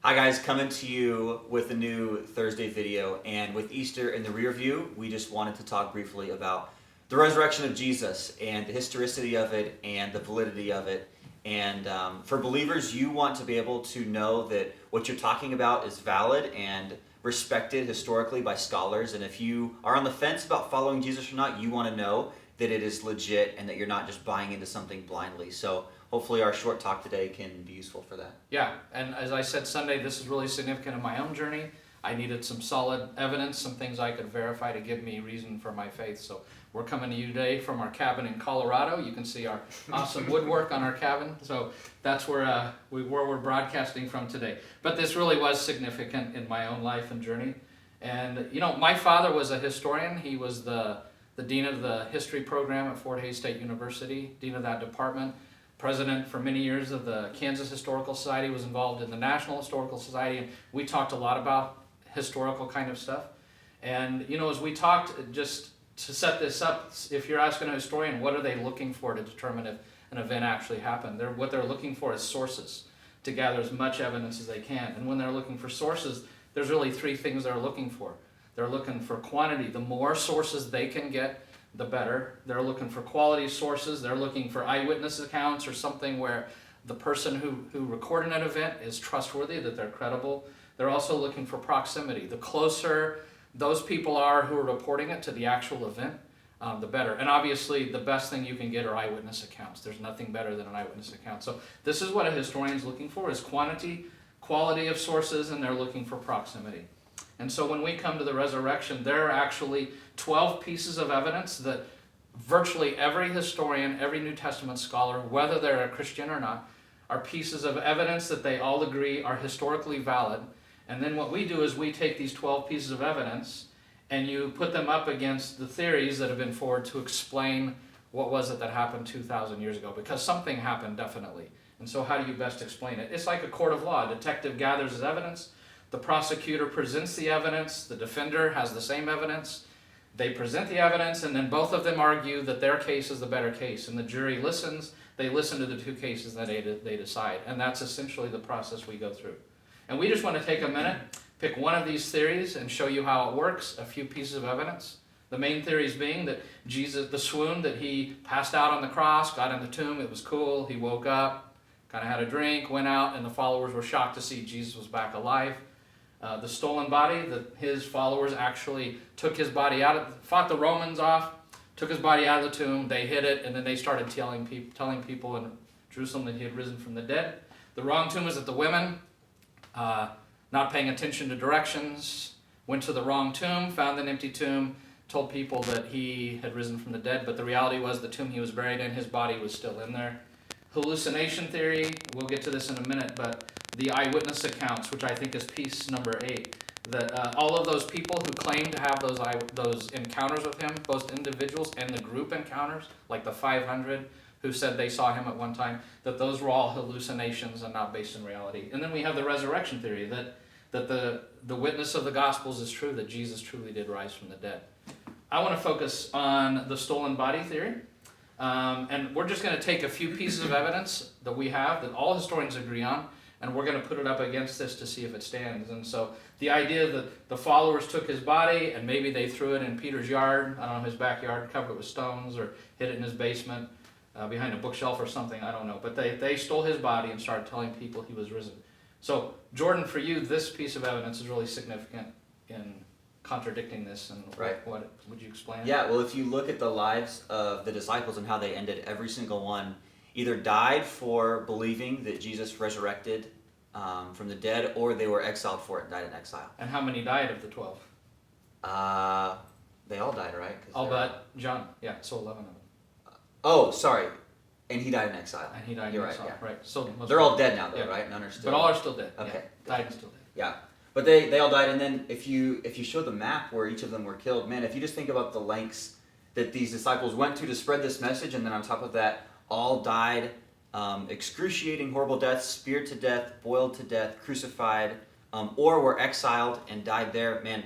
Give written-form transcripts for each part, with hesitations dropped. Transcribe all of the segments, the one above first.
Hi guys, coming to you with a new Thursday video, and with Easter in the rear view, we just wanted to talk briefly about the resurrection of Jesus and the historicity of it and the validity of it. And for believers, you want to be able to know that what you're talking about is valid and respected historically by scholars. And if you are on the fence about following Jesus or not, you want to know that it is legit and that you're not just buying into something blindly. So hopefully our short talk today can be useful for that. Yeah, and as I said Sunday, this is really significant in my own journey. I needed some solid evidence, some things I could verify to give me reason for my faith. So we're coming to you today from our cabin in Colorado. You can see our awesome woodwork on our cabin. So that's where we're broadcasting from today. But this really was significant in my own life and journey. And you know, my father was a historian. He was the dean of the history program at Fort Hays State University, dean of that department. President for many years of the Kansas Historical Society, was involved in the National Historical Society, and we talked a lot about historical kind of stuff. And you know, as we talked, just to set this up, if you're asking a historian, what are they looking for to determine if an event actually happened? What they're looking for is sources, to gather as much evidence as they can. And when they're looking for sources, there's really three things they're looking for. They're looking for quantity. The more sources they can get, the better. They're looking for quality sources. They're looking for eyewitness accounts or something where the person who recorded an event is trustworthy, that they're credible. They're also looking for proximity. The closer those people are who are reporting it to the actual event, the better. And obviously, the best thing you can get are eyewitness accounts. There's nothing better than an eyewitness account. So this is what a historian's looking for, is quantity, quality of sources, and they're looking for proximity. And so when we come to the resurrection, there are actually 12 pieces of evidence that virtually every historian, every New Testament scholar, whether they're a Christian or not, are pieces of evidence that they all agree are historically valid. And then what we do is we take these 12 pieces of evidence and you put them up against the theories that have been forward to explain what was it that happened 2,000 years ago, because something happened definitely. And so how do you best explain it? It's like a court of law. A detective gathers his evidence. The prosecutor presents the evidence, the defender has the same evidence, they present the evidence, and then both of them argue that their case is the better case, and the jury listens, they listen to the two cases that they decide, and that's essentially the process we go through. And we just want to take a minute, pick one of these theories and show you how it works, a few pieces of evidence. The main theories being that Jesus, the swoon, that he passed out on the cross, got in the tomb, it was cool, he woke up, kind of had a drink, went out, and the followers were shocked to see Jesus was back alive. The stolen body, that his followers actually took his body out, fought the Romans off, took his body out of the tomb, they hid it, and then they started telling people in Jerusalem that he had risen from the dead. The wrong tomb was that the women, not paying attention to directions, went to the wrong tomb, found an empty tomb, told people that he had risen from the dead, but the reality was the tomb he was buried in, his body was still in there. Hallucination theory, we'll get to this in a minute, but the eyewitness accounts, which I think is piece number 8, that all of those people who claim to have those encounters with him, both individuals and the group encounters, like the 500 who said they saw him at one time, that those were all hallucinations and not based in reality. And then we have the resurrection theory, that the witness of the Gospels is true, that Jesus truly did rise from the dead. I want to focus on the stolen body theory. And we're just going to take a few pieces of evidence that we have, that all historians agree on, and we're going to put it up against this to see if it stands. And so the idea that the followers took his body and maybe they threw it in Peter's yard, I don't know, his backyard, covered it with stones, or hid it in his basement behind a bookshelf or something, I don't know. But they stole his body and started telling people he was risen. So Jordan, for you, this piece of evidence is really significant in contradicting this, and Right. What would you explain? Yeah, well, if you look at the lives of the disciples and how they ended, every single one either died for believing that Jesus resurrected from the dead, or they were exiled for it and died in exile. And how many died of the 12? They all died, right? All but John. Yeah, so 11 of them. Oh, sorry. And he died in exile. And he died You're in right, exile. yeah. Right. So They're all dead now, though, yeah. right? None are still. But all are still dead. Okay. Yeah. Died and still dead. Yeah. But they all died, and then if you show the map where each of them were killed, man, if you just think about the lengths that these disciples went to spread this message, and then on top of that, all died excruciating, horrible deaths, speared to death, boiled to death, crucified, or were exiled and died there, man,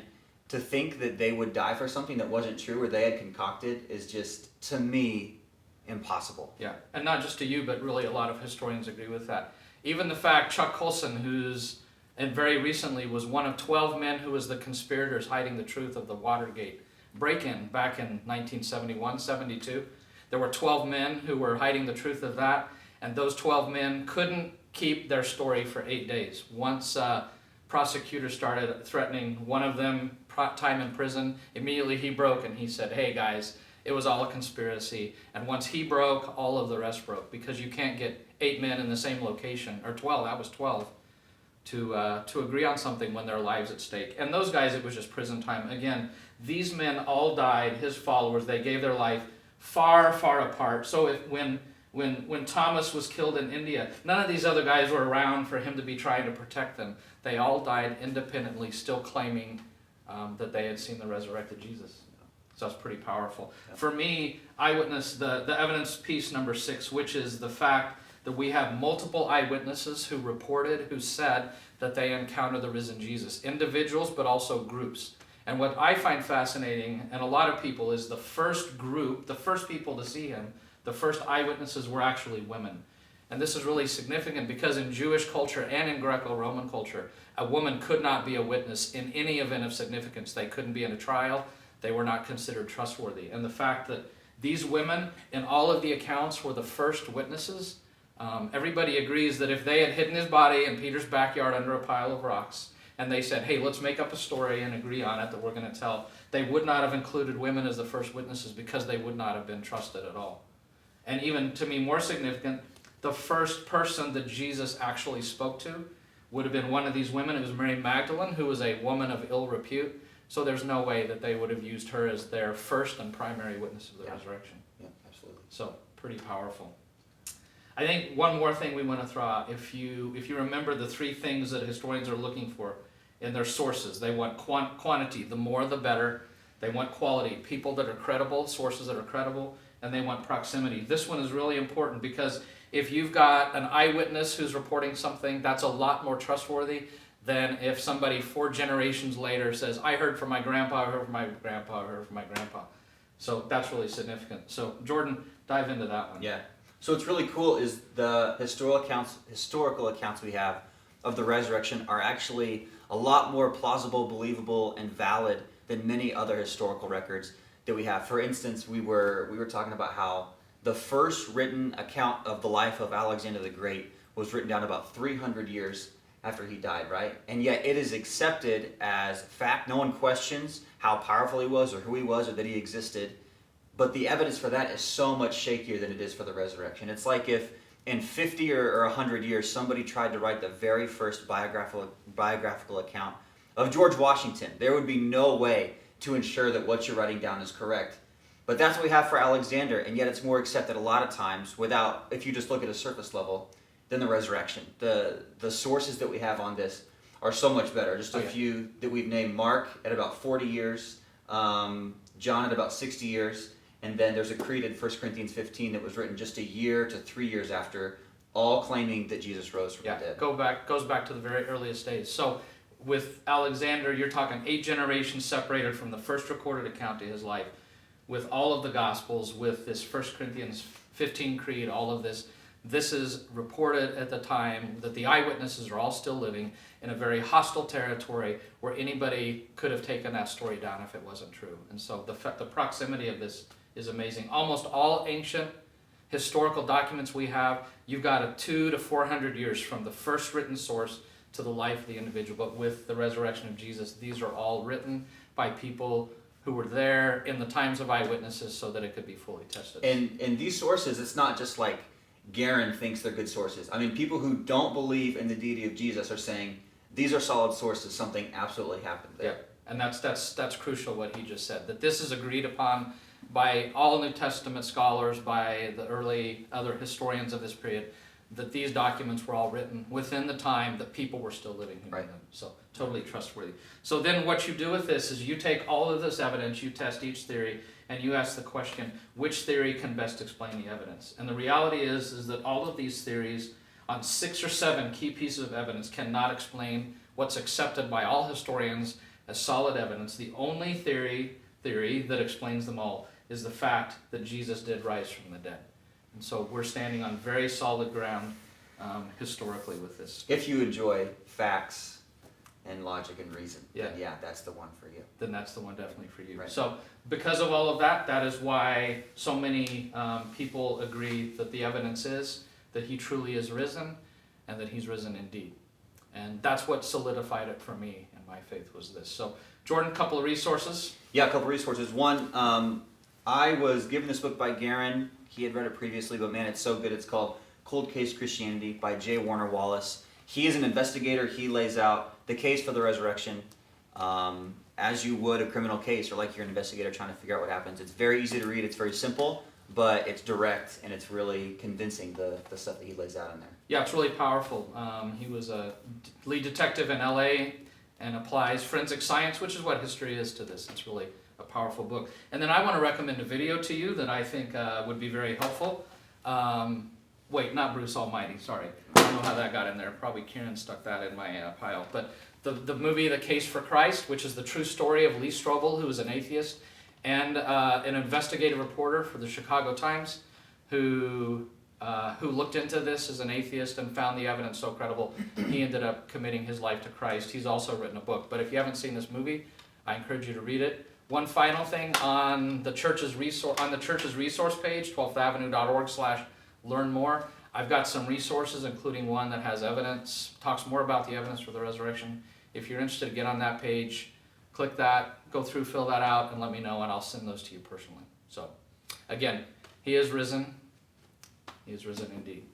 to think that they would die for something that wasn't true or they had concocted is just, to me, impossible. Yeah, and not just to you, but really a lot of historians agree with that. Even the fact Chuck Colson, who's and very recently was one of 12 men who was the conspirators hiding the truth of the Watergate break-in back in 1971, 72. There were 12 men who were hiding the truth of that, and those 12 men couldn't keep their story for 8 days. Once prosecutors started threatening one of them time in prison, immediately he broke and he said, "Hey guys, it was all a conspiracy." And once he broke, all of the rest broke, because you can't get 8 men in the same location, or 12, that was 12, to agree on something when their lives at stake. And those guys, it was just prison time. Again, these men all died, his followers, they gave their life far, far apart. So when Thomas was killed in India, none of these other guys were around for him to be trying to protect them. They all died independently, still claiming that they had seen the resurrected Jesus. So that's pretty powerful. Yeah. For me, eyewitness, the evidence piece number 6, which is the fact that we have multiple eyewitnesses who reported, who said that they encountered the risen Jesus. Individuals, but also groups. And what I find fascinating, and a lot of people, is the first group, the first people to see him, the first eyewitnesses were actually women. And this is really significant because in Jewish culture and in Greco-Roman culture, a woman could not be a witness in any event of significance. They couldn't be in a trial. They were not considered trustworthy. And the fact that these women, in all of the accounts, were the first witnesses, everybody agrees that if they had hidden his body in Peter's backyard under a pile of rocks, and they said, "Hey, let's make up a story and agree on it that we're going to tell," they would not have included women as the first witnesses, because they would not have been trusted at all. And even, to me, more significant, the first person that Jesus actually spoke to would have been one of these women. It was Mary Magdalene, who was a woman of ill repute. So there's no way that they would have used her as their first and primary witness of the resurrection. Yeah, absolutely. So pretty powerful. I think one more thing we want to throw out, if you remember the 3 things that historians are looking for in their sources. They want quantity, the more the better. They want quality, people that are credible, sources that are credible, and they want proximity. This one is really important, because if you've got an eyewitness who's reporting something, that's a lot more trustworthy than if somebody 4 generations later says, "I heard from my grandpa, I heard from my grandpa, I heard from my grandpa." So that's really significant. So Jordan, dive into that one. Yeah. So what's really cool is the historical accounts we have of the resurrection are actually a lot more plausible, believable, and valid than many other historical records that we have. For instance, we were talking about how the first written account of the life of Alexander the Great was written down about 300 years after he died, right? And yet it is accepted as fact. No one questions how powerful he was or who he was or that he existed. But the evidence for that is so much shakier than it is for the resurrection. It's like if in 50 or 100 years somebody tried to write the very first biographical account of George Washington. There would be no way to ensure that what you're writing down is correct. But that's what we have for Alexander, and yet it's more accepted a lot of times without, if you just look at a surface level, than the resurrection. The sources that we have on this are so much better. Just a few that we've named: Mark at about 40 years, John at about 60 years, and then there's a creed in 1 Corinthians 15 that was written just a year to 3 years after, all claiming that Jesus rose from the dead. Goes back to the very earliest days. So with Alexander, you're talking 8 generations separated from the first recorded account of his life, with all of the Gospels, with this 1 Corinthians 15 creed, all of this. This is reported at the time that the eyewitnesses are all still living in a very hostile territory where anybody could have taken that story down if it wasn't true. And so the proximity of this is amazing. Almost all ancient historical documents we have, you've got a 200 to 400 years from the first written source to the life of the individual. But with the resurrection of Jesus, these are all written by people who were there in the times of eyewitnesses so that it could be fully tested. And these sources, it's not just like Garen thinks they're good sources. I mean, people who don't believe in the deity of Jesus are saying these are solid sources. Something absolutely happened there. Yeah, and that's crucial what he just said. That this is agreed upon by all New Testament scholars, by the early other historians of this period, that these documents were all written within the time that people were still living here. Right. So totally trustworthy. So then what you do with this is you take all of this evidence, you test each theory, and you ask the question, which theory can best explain the evidence? And the reality is that all of these theories on 6 or 7 key pieces of evidence cannot explain what's accepted by all historians as solid evidence. The only theory that explains them all is the fact that Jesus did rise from the dead. And so we're standing on very solid ground historically with this. If you enjoy facts and logic and reason, Yeah. then yeah, that's the one for you. then that's the one definitely for you. Right. So because of all of that, that is why so many people agree that the evidence is that he truly is risen and that he's risen indeed. And that's what solidified it for me and my faith was this. So Jordan, a couple of resources. Yeah, a couple resources. One, I was given this book by Garen. He had read it previously, but man, it's so good. It's called Cold Case Christianity by J. Warner Wallace. He is an investigator. He lays out the case for the resurrection as you would a criminal case, or like you're an investigator trying to figure out what happens. It's very easy to read. It's very simple, but it's direct, and it's really convincing, the stuff that he lays out in there. Yeah, it's really powerful. He was a lead detective in LA and applies forensic science, which is what history is to this. It's really a powerful book. And then I want to recommend a video to you that I think would be very helpful. Wait, not Bruce Almighty, sorry. I don't know how that got in there. Probably Kieran stuck that in my pile. But the movie The Case for Christ, which is the true story of Lee Strobel, who is an atheist, and an investigative reporter for the Chicago Times, who looked into this as an atheist and found the evidence so credible, he ended up committing his life to Christ. He's also written a book. But if you haven't seen this movie, I encourage you to read it. One final thing, on the church's resource page, 12thavenue.org/learn more, I've got some resources, including one that has evidence, talks more about the evidence for the resurrection. If you're interested, get on that page, click that, go through, fill that out, and let me know, and I'll send those to you personally. So, again, he is risen. He is risen indeed.